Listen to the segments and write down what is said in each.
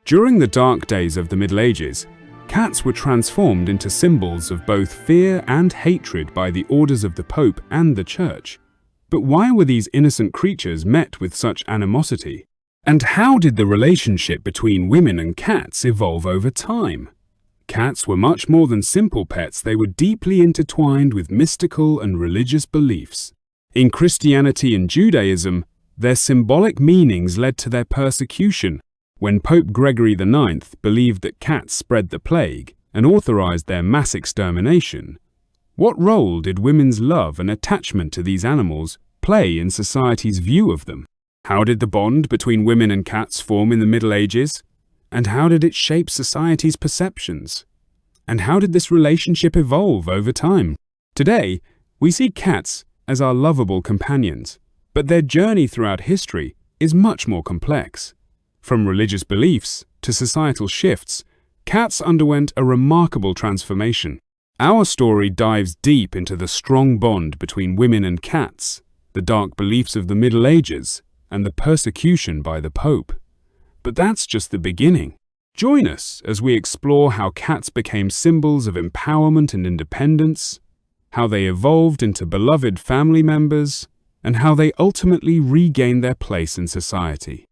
During the dark days of the Middle Ages, cats were transformed into symbols of both fear and hatred by the orders of the Pope and the Church. But why were these innocent creatures met with such animosity? And how did the relationship between women and cats evolve over time? Cats were much more than simple pets. They were deeply intertwined with mystical and religious beliefs. In Christianity and Judaism, their symbolic meanings led to their persecution. When Pope Gregory IX believed that cats spread the plague and authorized their mass extermination, what role did women's love and attachment to these animals play in society's view of them? How did the bond between women and cats form in the Middle Ages? And how did it shape society's perceptions? And how did this relationship evolve over time? Today, we see cats as our lovable companions, but their journey throughout history is much more complex. From religious beliefs to societal shifts, cats underwent a remarkable transformation. Our story dives deep into the strong bond between women and cats, the dark beliefs of the Middle Ages, and the persecution by the Pope. But that's just the beginning. Join us as we explore how cats became symbols of empowerment and independence, how they evolved into beloved family members, and how they ultimately regained their place in society.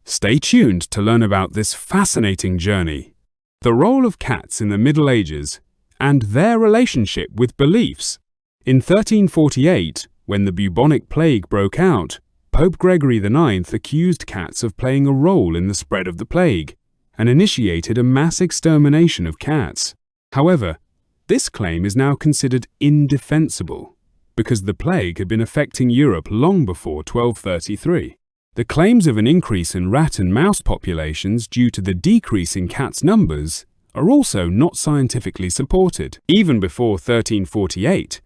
Stay tuned to learn about this fascinating journey, the role of cats in the Middle Ages, and their relationship with beliefs. In 1348, when the bubonic plague broke out, Pope Gregory IX accused cats of playing a role in the spread of the plague and initiated a mass extermination of cats. However, this claim is now considered indefensible because the plague had been affecting Europe long before 1233. The claims of an increase in rat and mouse populations due to the decrease in cats' numbers are also not scientifically supported. Even before 1348,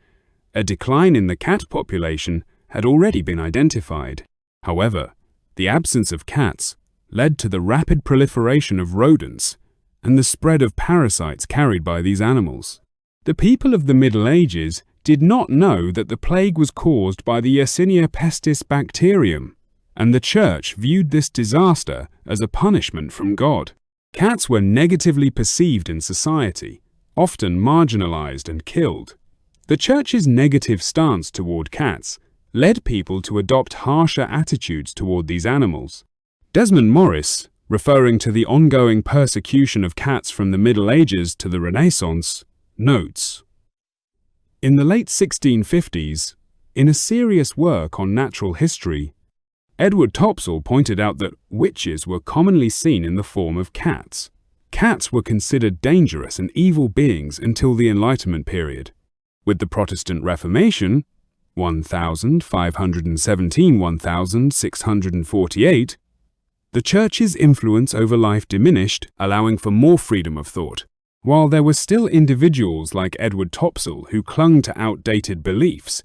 a decline in the cat population had already been identified. However, the absence of cats led to the rapid proliferation of rodents and the spread of parasites carried by these animals. The people of the Middle Ages did not know that the plague was caused by the Yersinia pestis bacterium, and the Church viewed this disaster as a punishment from God. Cats were negatively perceived in society, often marginalized and killed. The Church's negative stance toward cats led people to adopt harsher attitudes toward these animals. Desmond Morris, referring to the ongoing persecution of cats from the Middle Ages to the Renaissance, notes, "In the late 1650s, in a serious work on natural history, Edward Topsell pointed out that witches were commonly seen in the form of cats. Cats were considered dangerous and evil beings until the Enlightenment period. With the Protestant Reformation, 1517–1648, the Church's influence over life diminished, allowing for more freedom of thought. While there were still individuals like Edward Topsell who clung to outdated beliefs,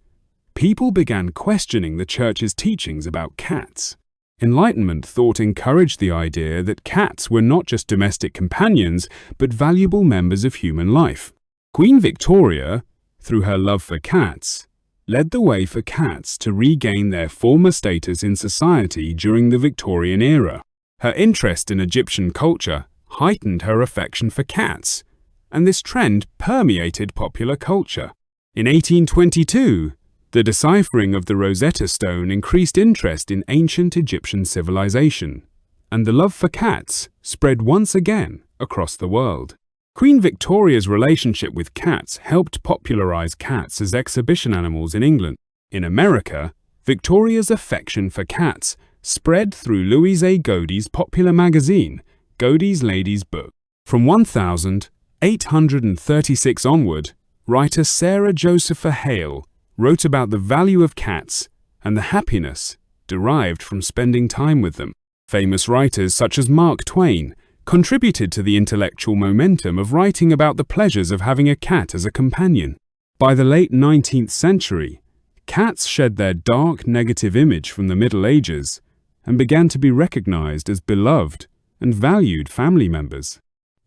people began questioning the Church's teachings about cats. Enlightenment thought encouraged the idea that cats were not just domestic companions, but valuable members of human life. Queen Victoria, through her love for cats, led the way for cats to regain their former status in society during the Victorian era. Her interest in Egyptian culture heightened her affection for cats, and this trend permeated popular culture. In 1822, the deciphering of the Rosetta Stone increased interest in ancient Egyptian civilization, and the love for cats spread once again across the world. Queen Victoria's relationship with cats helped popularize cats as exhibition animals in England. In America, Victoria's affection for cats spread through Louise A. Godey's popular magazine, Godey's Lady's Book. From 1836 onward, writer Sarah Josepha Hale wrote about the value of cats and the happiness derived from spending time with them. Famous writers such as Mark Twain contributed to the intellectual momentum of writing about the pleasures of having a cat as a companion. By the late 19th century, cats shed their dark, negative image from the Middle Ages and began to be recognized as beloved and valued family members.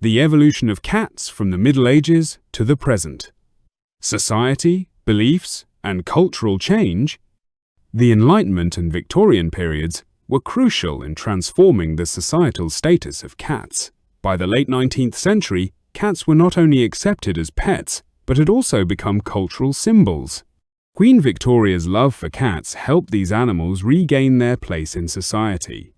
The evolution of cats from the Middle Ages to the present. Society, beliefs, and cultural change. The Enlightenment and Victorian periods were crucial in transforming the societal status of cats. By the late 19th century, cats were not only accepted as pets, but had also become cultural symbols. Queen Victoria's love for cats helped these animals regain their place in society.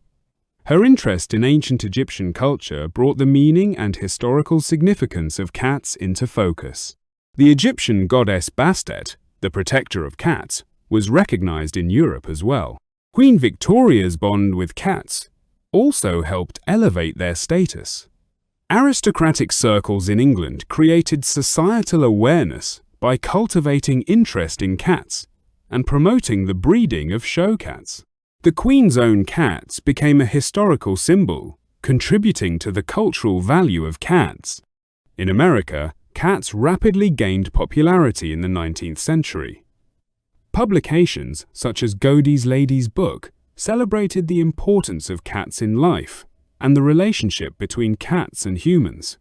Her interest in ancient Egyptian culture brought the meaning and historical significance of cats into focus. The Egyptian goddess Bastet, the protector of cats, was recognized in Europe as well. Queen Victoria's bond with cats also helped elevate their status. Aristocratic circles in England created societal awareness by cultivating interest in cats and promoting the breeding of show cats. The Queen's own cats became a historical symbol, contributing to the cultural value of cats. In America, cats rapidly gained popularity in the 19th century. Publications such as Godey's Lady's Book celebrated the importance of cats in life and the relationship between cats and humans.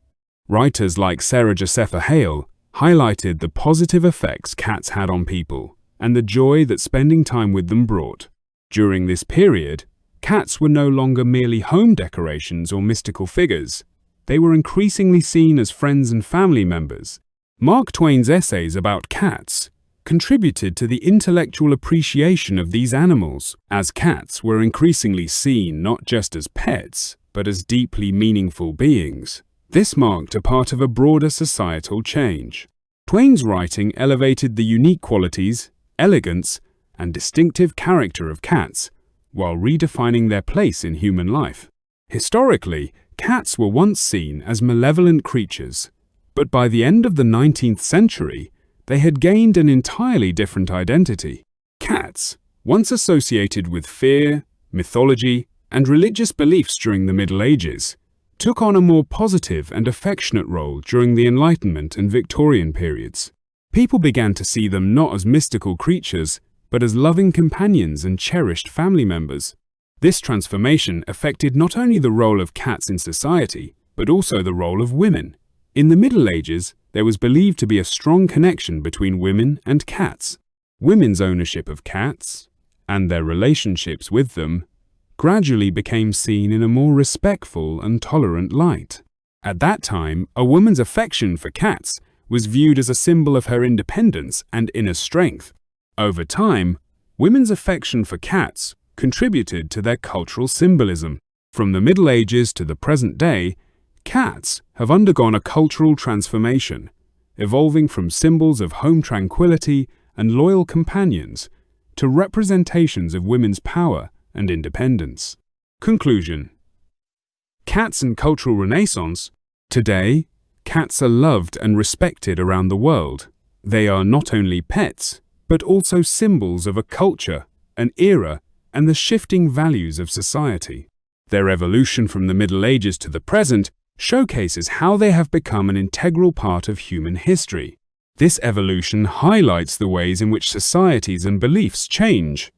Writers like Sarah Josepha Hale highlighted the positive effects cats had on people and the joy that spending time with them brought. During this period, cats were no longer merely home decorations or mystical figures. They were increasingly seen as friends and family members. Mark Twain's essays about cats contributed to the intellectual appreciation of these animals, as cats were increasingly seen not just as pets, but as deeply meaningful beings. This marked a part of a broader societal change. Twain's writing elevated the unique qualities, elegance, and distinctive character of cats, while redefining their place in human life. Historically, cats were once seen as malevolent creatures, but by the end of the 19th century, they had gained an entirely different identity. Cats, once associated with fear, mythology, and religious beliefs during the Middle Ages, took on a more positive and affectionate role during the Enlightenment and Victorian periods. People began to see them not as mystical creatures, but as loving companions and cherished family members. This transformation affected not only the role of cats in society, but also the role of women. In the Middle Ages, there was believed to be a strong connection between women and cats. Women's ownership of cats, and their relationships with them, gradually became seen in a more respectful and tolerant light. At that time, a woman's affection for cats was viewed as a symbol of her independence and inner strength. Over time, women's affection for cats contributed to their cultural symbolism. From the Middle Ages to the present day, cats have undergone a cultural transformation, evolving from symbols of home tranquility and loyal companions to representations of women's power and independence. Conclusion: Cats and cultural renaissance. Today, cats are loved and respected around the world. They are not only pets, but also symbols of a culture, an era, and the shifting values of society. Their evolution from the Middle Ages to the present showcases how they have become an integral part of human history. This evolution highlights the ways in which societies and beliefs change,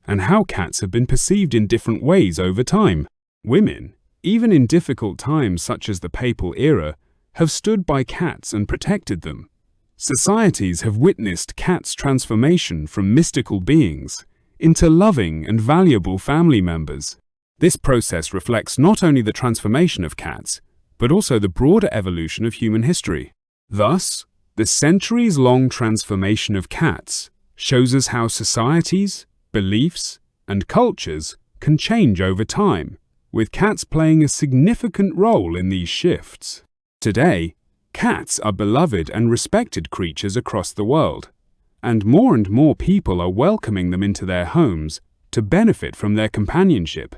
and how cats have been perceived in different ways over time. Women, even in difficult times such as the Papal era, have stood by cats and protected them. Societies have witnessed cats' transformation from mystical beings into loving and valuable family members. This process reflects not only the transformation of cats, but also the broader evolution of human history. Thus, the centuries-long transformation of cats shows us how societies, beliefs, and cultures can change over time, with cats playing a significant role in these shifts. Today, cats are beloved and respected creatures across the world, and more people are welcoming them into their homes to benefit from their companionship.